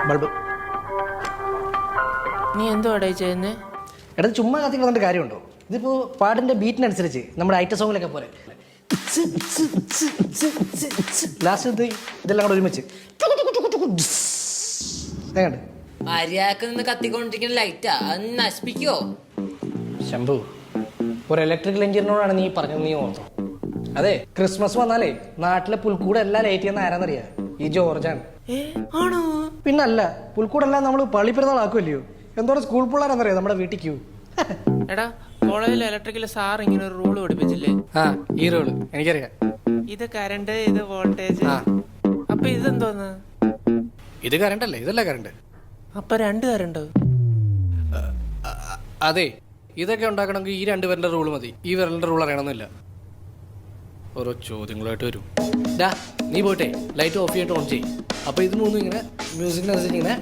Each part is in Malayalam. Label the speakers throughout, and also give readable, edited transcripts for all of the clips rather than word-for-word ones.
Speaker 1: ബൾബ്.
Speaker 2: നീ എന്തോ അടയി ചെയ്യുന്നേ?
Speaker 1: എടാ ചുമ്മാ കത്തിക്കുന്നതിൻ്റെ കാര്യമുണ്ടോ? ഇതിപ്പോൾ പാട്ടിൻ്റെ ബീറ്റിനനുസരിച്ച് നമ്മുടെ ഐറ്റം സോങ്ങിലൊക്കെ പോലെ ലാസ്റ്റ് ഇതെല്ലാം കൂടെ ഒരുമിച്ച്
Speaker 2: മര്യാദക്ക് നിന്ന് കത്തിക്കൊണ്ടിരിക്കുന്ന ലൈറ്റാ അത് നശിപ്പിക്കോ?
Speaker 1: ശംഭു, ഒരു ഇലക്ട്രിക്കൽ എഞ്ചിനീയറിനോടാണ് നീ പറഞ്ഞത്, നീ ഓർത്തോ? അതെ, ക്രിസ്മസ് വന്നാലേ നാട്ടിലെ പുൽക്കൂടെല്ലാം ലൈറ്റ് ചെയ്യുന്ന ആരാന്നറിയാ? ഈ ജോർജാണ്.
Speaker 2: ആണോ?
Speaker 1: പിന്നല്ല, പുൽക്കൂടെല്ലാം നമ്മൾ പള്ളിപ്പെരുന്നാളാക്കുമല്ലയോ. എന്തോരം സ്കൂൾ പിള്ളേരാന്നറിയാം നമ്മുടെ വീട്ടിൽ ക്യൂ.
Speaker 2: എടാ, കോളേജിൽ ഇലക്ട്രിക്കൽ സാർ ഇങ്ങനെ ഒരു റൂള് പഠിപ്പിച്ചില്ലേ?
Speaker 1: ആ, ഈ റൂള് എനിക്കറിയാം.
Speaker 2: ഇത് കറണ്ട്, ഇത് വോൾട്ടേജ്. അപ്പൊ ഇതെന്തോന്ന്?
Speaker 1: ഇത് കറണ്ട് അല്ലേ? ഇതല്ല കറണ്ട്.
Speaker 2: അപ്പൊ രണ്ട് കറണ്ട്?
Speaker 1: അതെ, ഇതൊക്കെ ഉണ്ടാക്കണമെങ്കിൽ ഈ രണ്ട് പേരുടെ റൂള് മതി. ഈ വിരലിന്റെ റൂൾ അറിയണമെന്നില്ല. ഓരോ ചോദ്യങ്ങളായിട്ട് വരും. നീ പോയിട്ടെ ലൈറ്റ് ഓഫ് ചെയ്തിട്ട് ഓൺ ചെയ്യും. അപ്പൊ ഇത് മൂന്നും ഇങ്ങനെ മ്യൂസിക്കിനനുസരിച്ച് ഇങ്ങനെ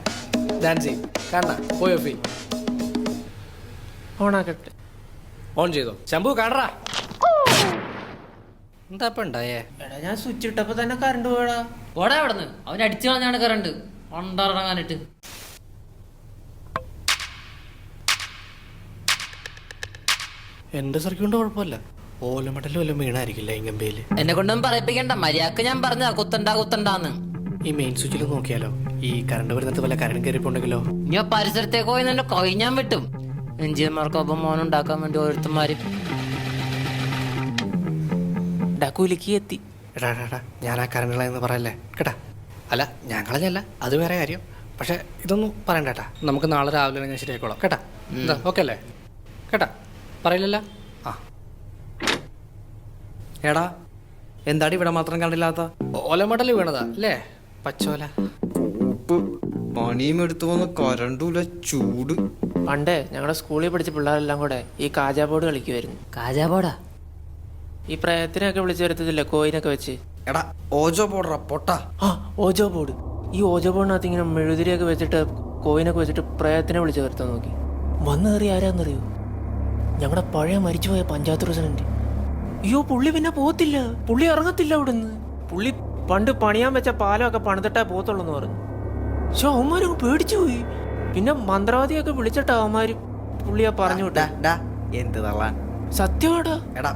Speaker 1: ഡാൻസ് ചെയ്യും. കാണാ, പോയി ഓഫ് ചെയ്യും.
Speaker 2: ഓണാക്കട്ടെ.
Speaker 1: ഓൺ ചെയ്തോ? ശംഭു കാണാ. എന്താ ഇപ്പൊ ഉണ്ടായേ?
Speaker 2: എടാ, ഞാൻ സ്വിച്ച് ഇട്ടപ്പോ തന്നെ കറണ്ട് പോയടാ.
Speaker 3: പോടാ അവിടുന്ന്, അവൻ അടിച്ചു കളഞ്ഞാണ് കറണ്ട് ഒണ്ടറങ്ങാനിട്ട്.
Speaker 1: എന്റെ സർക്യൂട്ട് കുഴപ്പമില്ല. ഓലമടലും വല്ലതും വീണായിരിക്കില്ല ഇങ്ങമ്പേല്.
Speaker 3: എന്നെ കൊണ്ടൊന്നും പറയിപ്പിക്കണ്ട, മര്യാദക്ക് ഞാൻ പറഞ്ഞ കുത്തണ്ടാന്ന്.
Speaker 1: ഈ മെയിൻ സ്വിച്ചിൽ നോക്കിയാലോ? ഈ കറണ്ട് വരുന്നത് വല്ല കറണ്ട് കയറിപ്പോണ്ടെങ്കിലോ?
Speaker 3: ഞാൻ പരിസരത്തേക്ക് പോയി എന്നെ കൊഴിഞ്ഞാൻ വിട്ടും. എഞ്ചിനീയർമാർക്കൊപ്പം മോനുണ്ടാക്കാൻ വേണ്ടി ഓരോരുത്തന്മാര്
Speaker 2: കുലുക്കി എത്തി.
Speaker 1: എടാ, ഞാൻ ആ കറണ്ടുകളെന്ന് പറയല്ലേ കേട്ടാ. അല്ല, ഞാൻ കളഞ്ഞല്ല, അത് വേറെ കാര്യം. പക്ഷെ ഇതൊന്നും പറയണ്ട കേട്ടാ. നമുക്ക് നാളെ രാവിലെ ഞാൻ ശരിയായിക്കോളാം കേട്ടാ. എന്താ ഓക്കെ അല്ലേ? കേട്ടാ, പറയില്ലല്ലോ. ആ എടാ, എന്താടി ഇവിടെ മാത്രം കണ്ടില്ലാത്ത? ഓലമടല് വീണതാ അല്ലേ? പച്ചോല
Speaker 4: പണിയും എടുത്തു വന്ന കരണ്ടൂല ചൂട്.
Speaker 2: പണ്ടേ ഞങ്ങളുടെ സ്കൂളിൽ പഠിച്ച പിള്ളേരെല്ലാം കൂടെ ഈ കാജാ ബോർഡ് കളിക്കുമായിരുന്നു.
Speaker 3: കാജാ ബോർഡാ?
Speaker 2: ഈ പ്രയത്തിനൊക്കെ വിളിച്ചു വരുത്തത്തില്ലേ കോയിനൊക്കെ വെച്ച്?
Speaker 4: എടാ, ഓജോ പോടറ പൊട്ടാ.
Speaker 2: ആ, ഓജോ ബോർഡ്. ഈ ഓജോ ബോർഡിനകത്ത് ഇങ്ങനെ മെഴുതിരിയൊക്കെ വെച്ചിട്ട് കോയിനൊക്കെ വെച്ചിട്ട് പ്രയത്തിനെ വിളിച്ചു വരുത്താൻ നോക്കി. വന്നു കയറി ആരാന്നറിയോ? ഞങ്ങളുടെ പഴയ മരിച്ചുപോയ പഞ്ചായത്ത് പ്രസിഡന്റ്. അയ്യോ, പുള്ളി പിന്നെ പോത്തില്ല, പുള്ളി ഇറങ്ങത്തില്ല അവിടുന്ന്. പുള്ളി പണ്ട് പണിയാൻ വെച്ച പാലമൊക്കെ പണിതിട്ടേ പോത്തുള്ളൂന്ന് പറഞ്ഞു. പക്ഷെ അവന്മാരങ്ങ് പേടിച്ചു പോയി. പിന്നെ മന്ത്രവാദിയൊക്കെ വിളിച്ചിട്ട് അവന്മാര് പുള്ളിയെ പറഞ്ഞു വിട്ടാ.
Speaker 4: എന്ത് തള്ളാൻ?
Speaker 2: സത്യമാടാ.
Speaker 4: എടാ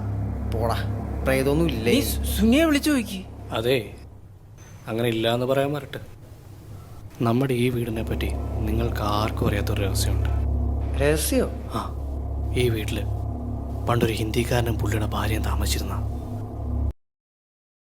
Speaker 4: പോടാ, പ്രേതൊന്നും ഇല്ലേ?
Speaker 2: സുനിയെ വിളിച്ചു നോക്കി.
Speaker 1: അതെ, അങ്ങനെ ഇല്ല എന്ന് പറയാൻ വരട്ടെ. നമ്മുടെ ഈ വീടിനെ പറ്റി നിങ്ങൾക്ക് ആർക്കും അറിയാത്തൊരു രഹസ്യമുണ്ട്.
Speaker 4: രഹസ്യോ?
Speaker 1: ആ, ഈ വീട്ടിൽ പണ്ടൊരു ഹിന്ദിക്കാരനും പുള്ളിയുടെ ഭാര്യയും താമസിച്ചിരുന്ന